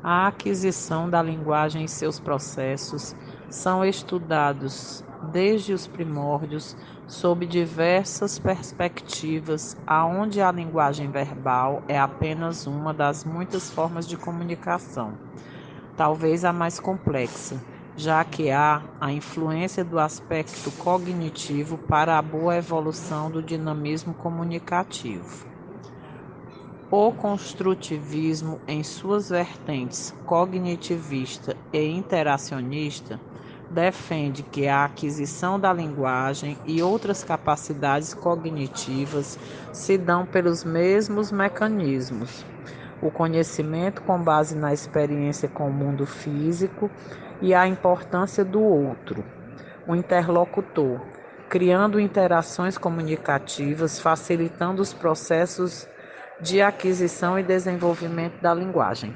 A aquisição da linguagem e seus processos são estudados desde os primórdios sob diversas perspectivas, aonde a linguagem verbal é apenas uma das muitas formas de comunicação, talvez a mais complexa, já que há a influência do aspecto cognitivo para a boa evolução do dinamismo comunicativo. O construtivismo, em suas vertentes cognitivista e interacionista, defende que a aquisição da linguagem e outras capacidades cognitivas se dão pelos mesmos mecanismos: o conhecimento com base na experiência com o mundo físico e a importância do outro, o interlocutor, criando interações comunicativas, facilitando os processos de aquisição e desenvolvimento da linguagem.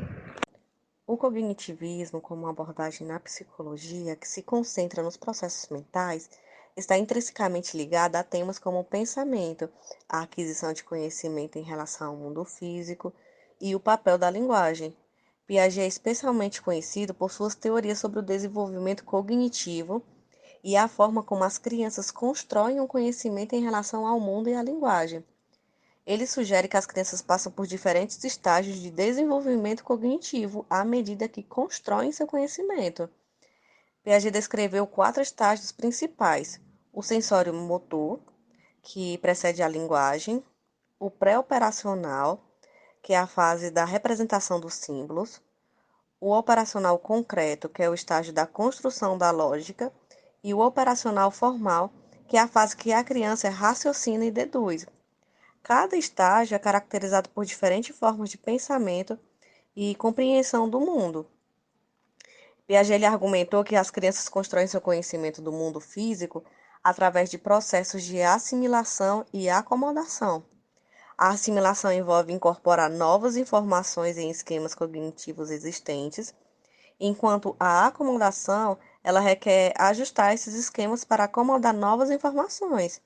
O cognitivismo, como uma abordagem na psicologia que se concentra nos processos mentais, está intrinsecamente ligado a temas como o pensamento, a aquisição de conhecimento em relação ao mundo físico e o papel da linguagem. Piaget é especialmente conhecido por suas teorias sobre o desenvolvimento cognitivo e a forma como as crianças constroem um conhecimento em relação ao mundo e à linguagem. Ele sugere que as crianças passam por diferentes estágios de desenvolvimento cognitivo à medida que constroem seu conhecimento. Piaget descreveu 4 estágios principais: o sensório motor, que precede a linguagem, o pré-operacional, que é a fase da representação dos símbolos, o operacional concreto, que é o estágio da construção da lógica, e o operacional formal, que é a fase que a criança raciocina e deduz. Cada estágio é caracterizado por diferentes formas de pensamento e compreensão do mundo. Piaget argumentou que as crianças constroem seu conhecimento do mundo físico através de processos de assimilação e acomodação. A assimilação envolve incorporar novas informações em esquemas cognitivos existentes, enquanto a acomodação ela requer ajustar esses esquemas para acomodar novas informações.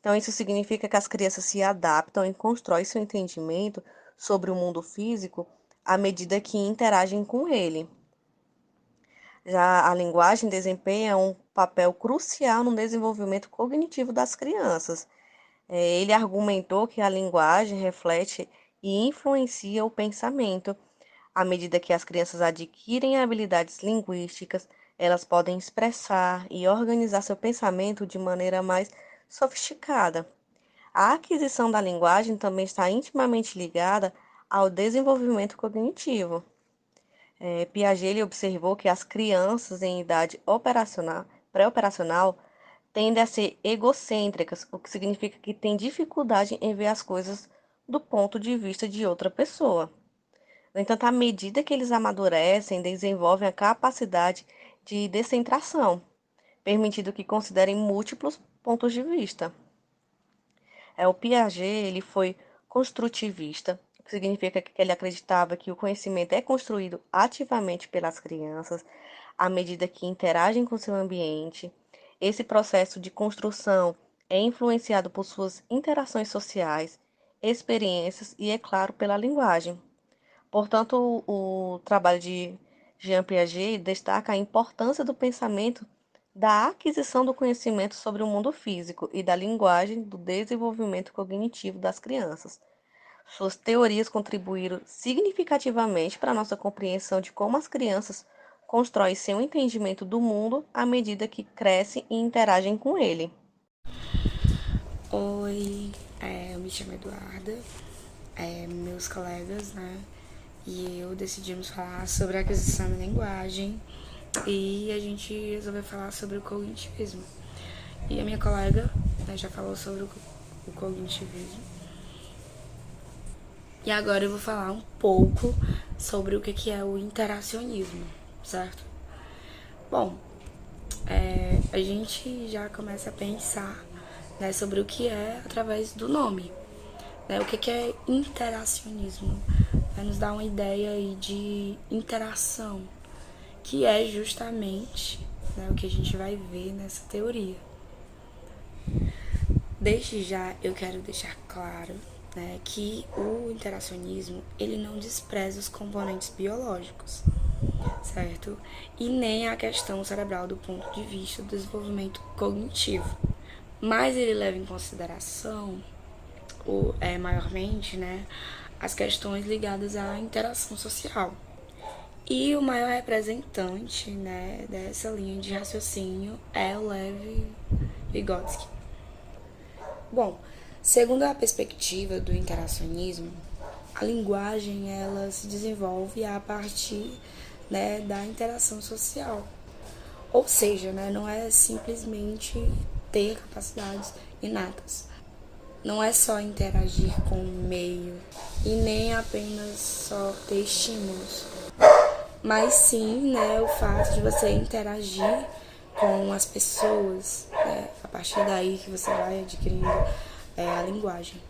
Então, isso significa que as crianças se adaptam e constroem seu entendimento sobre o mundo físico à medida que interagem com ele. Já a linguagem desempenha um papel crucial no desenvolvimento cognitivo das crianças. Ele argumentou que a linguagem reflete e influencia o pensamento. À medida que as crianças adquirem habilidades linguísticas, elas podem expressar e organizar seu pensamento de maneira mais sofisticada. A aquisição da linguagem também está intimamente ligada ao desenvolvimento cognitivo. Piaget ele observou que as crianças em idade pré-operacional tendem a ser egocêntricas, o que significa que têm dificuldade em ver as coisas do ponto de vista de outra pessoa. No entanto, à medida que eles amadurecem, desenvolvem a capacidade de descentração, permitindo que considerem múltiplos pontos de vista. O Piaget ele foi construtivista, o que significa que ele acreditava que o conhecimento é construído ativamente pelas crianças à medida que interagem com seu ambiente. Esse processo de construção é influenciado por suas interações sociais, experiências e, é claro, pela linguagem. Portanto, o trabalho de Jean Piaget destaca a importância do pensamento da aquisição do conhecimento sobre o mundo físico e da linguagem do desenvolvimento cognitivo das crianças. Suas teorias contribuíram significativamente para a nossa compreensão de como as crianças constroem seu entendimento do mundo à medida que crescem e interagem com ele. Oi, eu me chamo Eduarda, meus colegas, né, e eu decidimos falar sobre a aquisição da linguagem e a gente resolveu falar sobre o cognitivismo. E a minha colega, né, já falou sobre o cognitivismo. E agora eu vou falar um pouco sobre o que é o interacionismo, certo? Bom, a gente já começa a pensar, né, sobre o que é através do nome. Né? O que é interacionismo? Vai nos dar uma ideia aí de interação, que é justamente, né, o que a gente vai ver nessa teoria. Desde já eu quero deixar claro né, que o interacionismo ele não despreza os componentes biológicos, certo? E nem a questão cerebral do ponto de vista do desenvolvimento cognitivo. Mas ele leva em consideração, maiormente, né, as questões ligadas à interação social. E o maior representante, né, dessa linha de raciocínio é o Lev Vygotsky. Bom, segundo a perspectiva do interacionismo, a linguagem ela se desenvolve a partir, né, da interação social. Ou seja, né, não é simplesmente ter capacidades inatas. Não é só interagir com o meio e nem apenas só ter estímulos, mas sim, né, o fato de você interagir com as pessoas, né, a partir daí que você vai adquirindo a linguagem.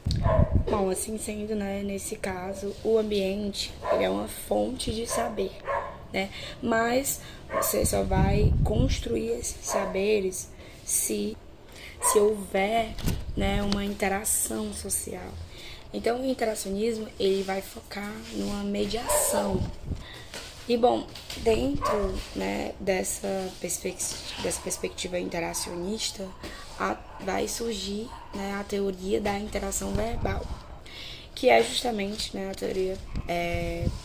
Bom, assim sendo, né, nesse caso, o ambiente ele é uma fonte de saber, né, mas você só vai construir esses saberes se houver, né, uma interação social. Então, o interacionismo ele vai focar numa mediação. E, bom, dentro, né, dessa perspectiva interacionista, vai surgir, né, a teoria da interação verbal, que é justamente, né, a teoria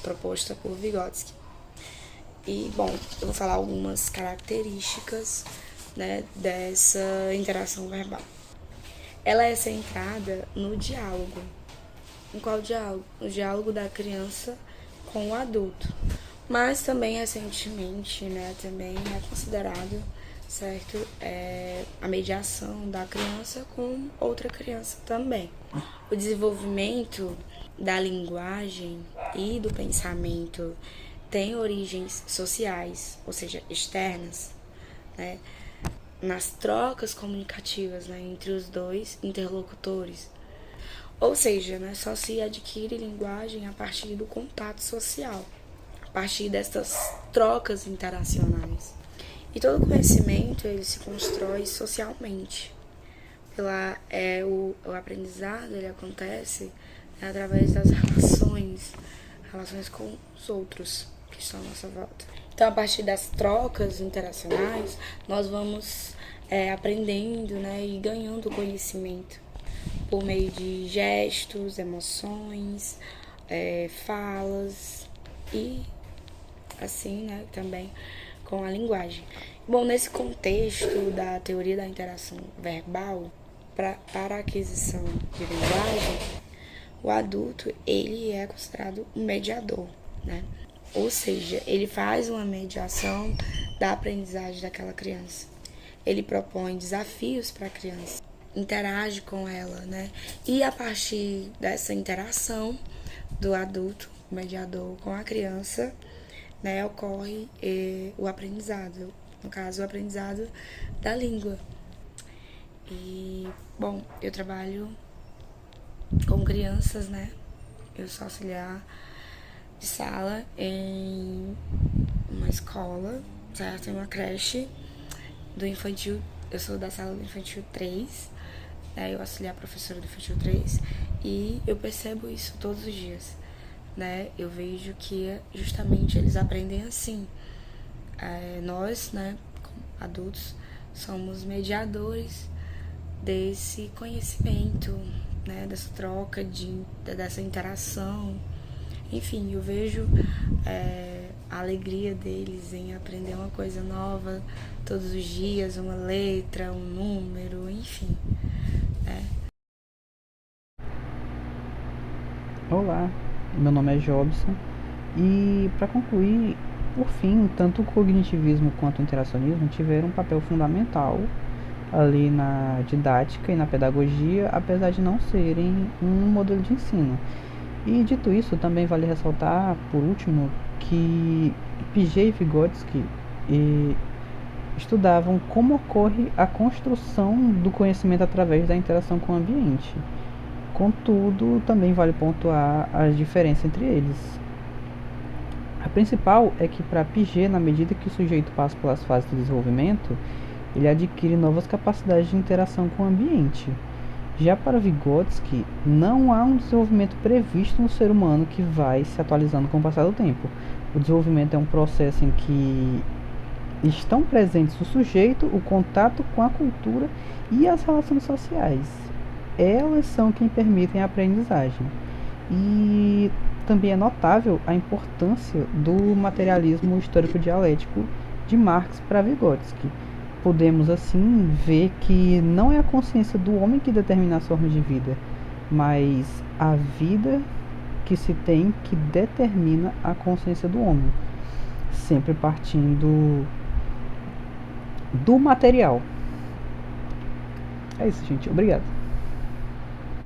proposta por Vygotsky. E, bom, eu vou falar algumas características, né, dessa interação verbal. Ela é centrada no diálogo. Em qual diálogo? O diálogo da criança com o adulto. Mas também recentemente, né, também é considerado, certo, a mediação da criança com outra criança também. O desenvolvimento da linguagem e do pensamento tem origens sociais, ou seja, externas, né, nas trocas comunicativas, né, entre os dois interlocutores. Ou seja, né, só se adquire linguagem a partir do contato social, a partir dessas trocas interacionais. E todo conhecimento ele se constrói socialmente. O aprendizado ele acontece, né, através das relações com os outros que estão à nossa volta. Então, a partir das trocas interacionais, nós vamos aprendendo, né, e ganhando conhecimento por meio de gestos, emoções, falas e assim, né, também com a linguagem. Bom, nesse contexto da teoria da interação verbal, para a aquisição de linguagem, o adulto ele é considerado um mediador, né? Ou seja, ele faz uma mediação da aprendizagem daquela criança. Ele propõe desafios para a criança, interage com ela, né? E a partir dessa interação do adulto, mediador com a criança, né, ocorre o aprendizado, no caso, o aprendizado da língua. E, bom, eu trabalho com crianças, né? Eu sou auxiliar de sala em uma escola, certo? Em uma creche do infantil. Eu sou da sala do infantil 3, né? Eu auxiliar a professora do infantil 3 e eu percebo isso todos os dias, né? Eu vejo que justamente eles aprendem assim. Nós, né, como adultos, somos mediadores desse conhecimento, né, dessa troca, dessa interação. Enfim, eu vejo a alegria deles em aprender uma coisa nova todos os dias, uma letra, um número, enfim. Olá, meu nome é Jobson e, para concluir, por fim, tanto o cognitivismo quanto o interacionismo tiveram um papel fundamental ali na didática e na pedagogia, apesar de não serem um modelo de ensino. E dito isso, também vale ressaltar, por último, que Piaget e Vygotsky estudavam como ocorre a construção do conhecimento através da interação com o ambiente. Contudo, também vale pontuar as diferenças entre eles. A principal é que para Piaget, na medida que o sujeito passa pelas fases do desenvolvimento, ele adquire novas capacidades de interação com o ambiente. Já para Vygotsky, não há um desenvolvimento previsto no ser humano que vai se atualizando com o passar do tempo. O desenvolvimento é um processo em que estão presentes o sujeito, o contato com a cultura e as relações sociais. Elas são quem permitem a aprendizagem. E também é notável a importância do materialismo histórico dialético de Marx para Vygotsky. Podemos assim ver que não é a consciência do homem que determina as formas de vida, mas a vida que se tem que determina a consciência do homem, sempre partindo do material. É isso, gente. Obrigado.